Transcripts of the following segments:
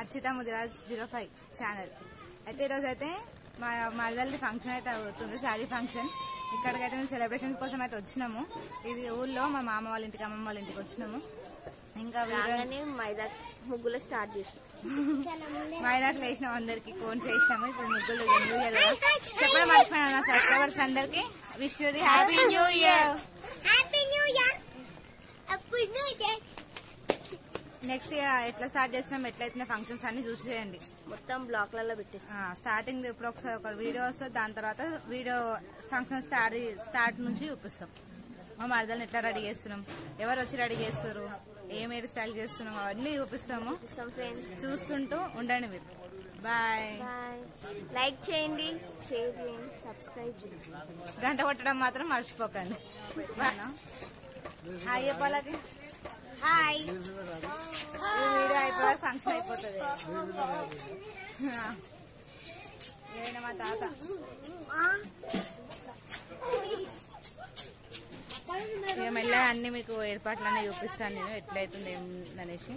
Archita Mudiraj 05 channel. అయితే ఈరోజు అయితే మా మరదలది ఫంక్షన్ అయితే అవుతుంది, శారీ ఫంక్షన్. ఇక్కడికైతే మేము సెలబ్రేషన్స్ కోసం అయితే వచ్చినాము. ఇది ఊళ్ళో మా మామ వాళ్ళ ఇంటికి, అమ్మమ్మ వాళ్ళ ఇంటికి వచ్చినాము. ఇంకా మైదా ముగ్గులు స్టార్ట్ చేసినాం. మైదాకు వేసినాం, అందరికి కోన్ చేసినాము. ఇప్పుడు ముగ్గులు చెప్పడం మర్చిపోయినా సబ్స్క్రైబర్స్ అందరికి. Wish you the happy new year. Next ఎట్లా స్టార్ట్ చేస్తున్నాం, ఎట్లయితే ఫంక్షన్స్ అన్ని చూసేయండి. మొత్తం బ్లాక్లలో పెట్టేసి స్టార్టింగ్ ఇప్పుడు ఒకసారి ఒక వీడియో వస్తుంది, దాని తర్వాత వీడియో ఫంక్షన్ స్టార్ట్ నుంచి చూపిస్తాం. మా మరదల్ని ఎట్లా రెడీ చేస్తున్నాం, ఎవరు వచ్చి రెడీ చేస్తారు, ఏం హెయిర్ స్టైల్ చేస్తున్నాం, అవన్నీ చూపిస్తాము. చూస్తుంటూ ఉండండి మీరు. బాయ్. లైక్ చేయండి, షేర్ చేయండి, సబ్స్క్రైబ్ చేయండి, గంట కొట్టడం మాత్రం మర్చిపోకండి. హాయ్ చెప్పాలకి. హాయ్. ఈ వీడియో అయిపోయి ఫంక్షన్ అయిపోతుంది. ఏమైనా మా తాత ఇక మెల్లగా అన్ని మీకు ఏర్పాట్లన్నీ చూపిస్తాను నేను, ఎట్లయితుంది ఏందనేసి.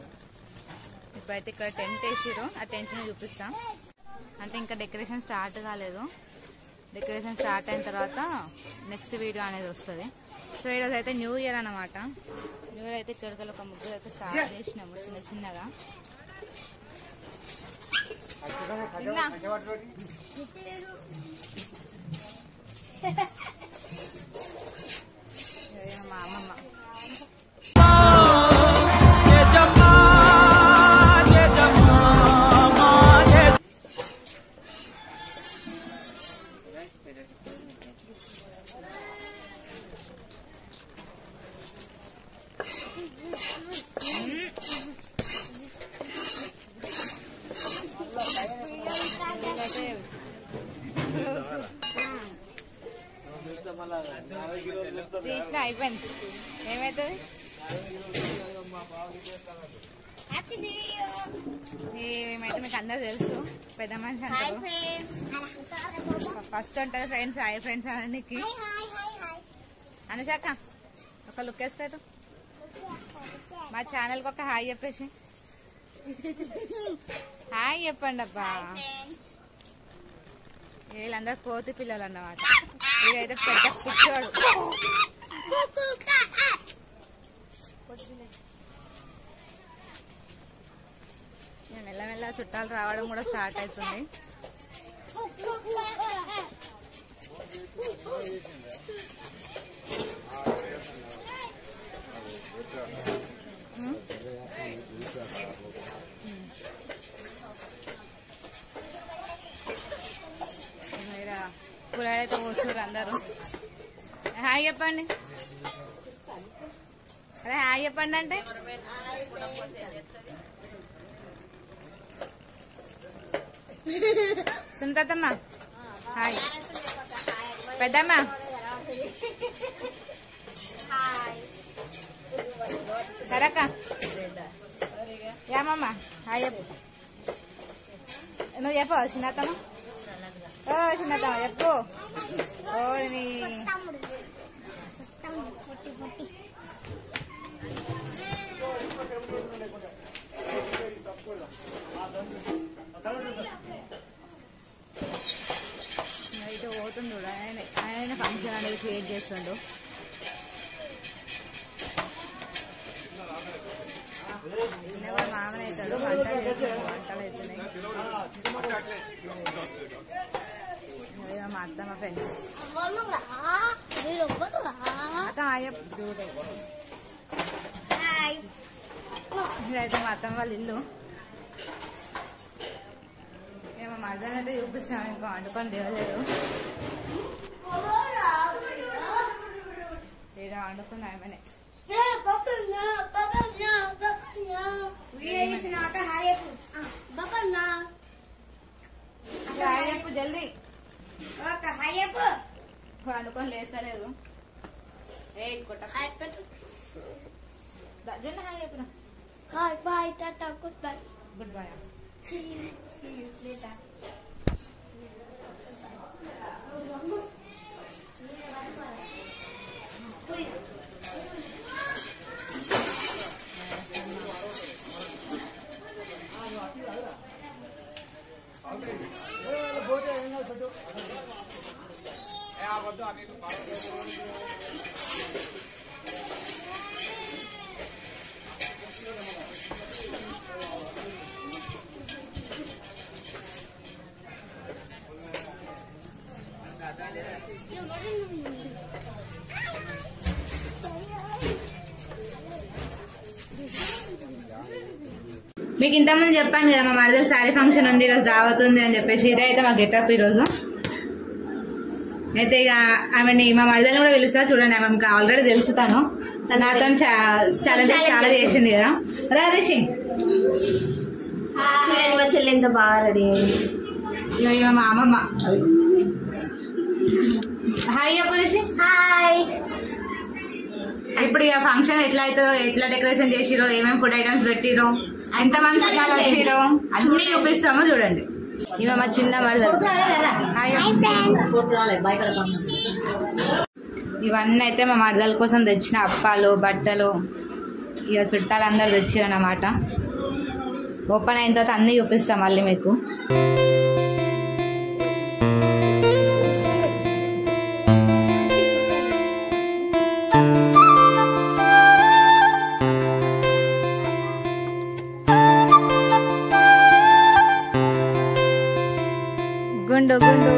ఇప్పుడైతే ఇక్కడ టెంట్ వేసిరు, ఆ టెంట్ ని చూపిస్తాం. అంటే ఇంకా డెకరేషన్ స్టార్ట్ కాలేదు. డెకరేషన్ స్టార్ట్ అయిన తర్వాత నెక్స్ట్ వీడియో అనేది వస్తుంది. సో ఈరోజు అయితే న్యూ ఇయర్ అనమాట. న్యూ ఇయర్ అయితే ఇక్కడికి ఒక ముగ్గురు అయితే స్టార్ట్ చేసినాము చిన్న చిన్నగా. మా అమ్మమ్మ తీసిన అయిపోయింది. ఏమైతుంది ఏమైతే మీకు అందరూ తెలుసు, పెద్ద మనిషి అంటారు. ఫస్ట్ అంటారు ఫ్రెండ్స్, హాయ్ ఫ్రెండ్స్ అన్నికి. అనుషాక ఒక లుక్ వేసుకో, మా ఛానల్కి ఒక హాయ్ చెప్పేసి. హాయ్ చెప్పండి అబ్బా. వీళ్ళందరూ కోతి పిల్లలు అన్నమాట. ఇదైతే పెద్ద పిచ్చోడు. మెల్లమెల్ల చుట్టాలు రావడం కూడా స్టార్ట్ అవుతుంది. కూరగాయలు అయితే పోస్తారు అందరూ. హాయ్ చెప్పండి. అదే హాయ్ చెప్పండి అంటే సునీతమ్మ హాయ్. పెద్దమ్మ సరక్క ఏమమ్మ హాయ్ చెప్పు. నువ్వు చెప్పవు చిన్నతమ్మ. ఓ చిన్నతమ్మ చెప్పు. ఓ నీ ఇటు పోతుంది కూడా. ఆయన ఫంక్షన్ అనేది క్రియేట్ చేస్తుండు. మామూలు అవుతాడు, వంటలు చేస్తాడు, వంటలు అవుతున్నాయి. మా అత్తమ్మ ఫ్రెండ్స్ ఇదైతే మా అత్తమ్మ వాళ్ళ ఇల్లు. ఏమో మర్దాన్ని అయితే చూపిస్తాము, ఇంకా వండుకొని దిగలేదు. ఇలా వండుకున్నా ఏమనే చెప్పు జల్దీ. వండుకొని లేసలేదు. ఏ కొట్ట జల్దీ హాయ్ చెప్పిన. Good boy. మీకు ఇంతకుముందు చెప్పాను కదా మా మరదలు శారీ ఫంక్షన్ ఉంది ఈరోజు దావతుంది అని చెప్పేసి ఇదే అయితే మా గెటప్ ఈరోజు అయితే ఇక ఆమెని మా మరదలు కూడా పిలుస్తా చూడండి ఆమె మీకు ఆల్రెడీ తెలుసుతాను నాతో చాలా చేసింది కదా రాజేషి చూడండి మా చెల్లి ఎంత బాగా రెడీ అయింది ఇక మా అమ్మమ్మ హాయ్ అప్పలేసి హాయ్ ఇప్పుడు ఇక ఫంక్షన్ ఎట్లా అవుతుందో ఎట్లా డెకరేషన్ చేసిరో ఏమేమి ఫుడ్ ఐటమ్స్ పెట్టిరో ఎంత మంది చుట్టాలు వచ్చిరో అన్ని చూపిస్తామో చూడండి ఇవ మా చిన్న మరదలు ఇవన్నీ అయితే మా మరదల కోసం తెచ్చిన అప్పాలు బట్టలు ఇక చుట్టాలందరూ తెచ్చిరన్నమాట ఓపెన్ అయిన తర్వాత అన్నీ చూపిస్తాం మళ్ళీ మీకు గుండు గుండు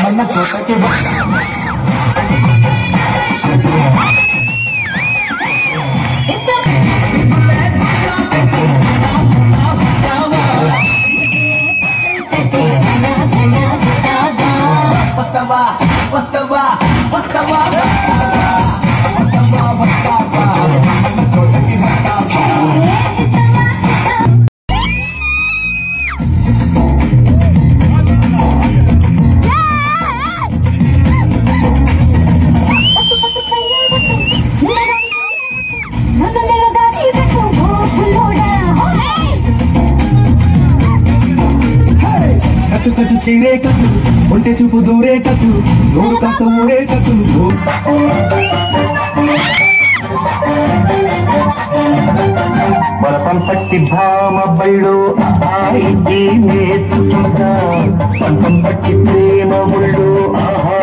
రమణ చోటకి కట్టు చీరే కట్టు ఒంటె చూపు దూరే కట్టు నూరు కాస్త ఊరే కట్టు బలపం పట్టి భామ బళ్ళు ఆయి నేర్చుకుంటా పంతం పట్టి ప్రేమ బళ్ళు ఆహా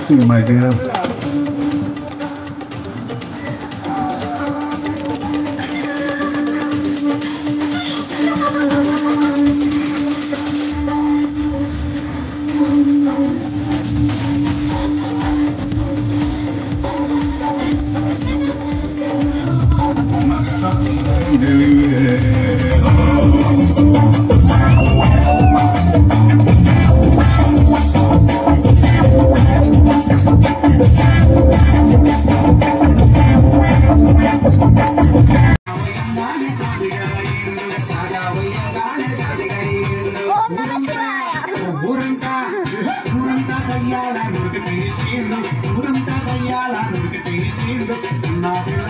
See you, my dear. Not